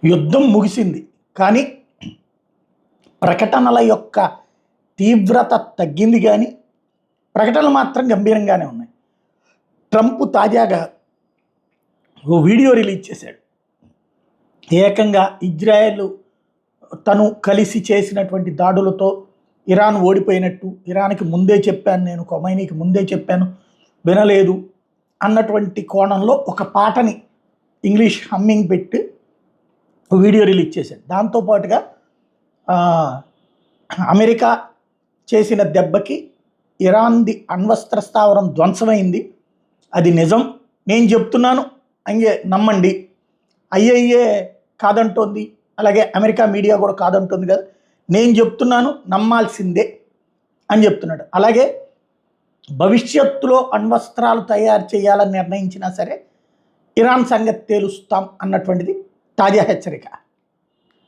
యుద్ధం ముగిసింది, కానీ ప్రకటనల యొక్క తీవ్రత తగ్గింది, కానీ ప్రకటనలు మాత్రం గంభీరంగానే ఉన్నాయి. ట్రంప్ తాజాగా ఓ వీడియో రిలీజ్ చేశాడు. ఏకంగా ఇజ్రాయెల్ తను కలిసి చేసినటువంటి దాడులతో ఇరాన్ ఓడిపోయినట్టు, ఇరాన్కి ముందే చెప్పాను, నేను ఖొమైనీకి ముందే చెప్పాను, వినలేదు అన్నటువంటి కోణంలో ఒక పాటని ఇంగ్లీష్ హమ్మింగ్ పెట్టి వీడియో రిలీజ్ చేశాడు. దాంతోపాటుగా అమెరికా చేసిన దెబ్బకి ఇరాన్ది అణ్వస్త్ర స్థావరం ధ్వంసమైంది, అది నిజం, నేను చెప్తున్నాను అంగే నమ్మండి, ఐఏఏ కాదంటోంది, అలాగే అమెరికా మీడియా కూడా కాదంటుంది కదా, నేను చెప్తున్నాను నమ్మాల్సిందే అని చెప్తున్నాడు. అలాగే భవిష్యత్తులో అణ్వస్త్రాలు తయారు చేయాలని నిర్ణయించినా సరే ఇరాన్ సంగతి తేలుస్తాం అన్నటువంటిది తాజా హెచ్చరిక.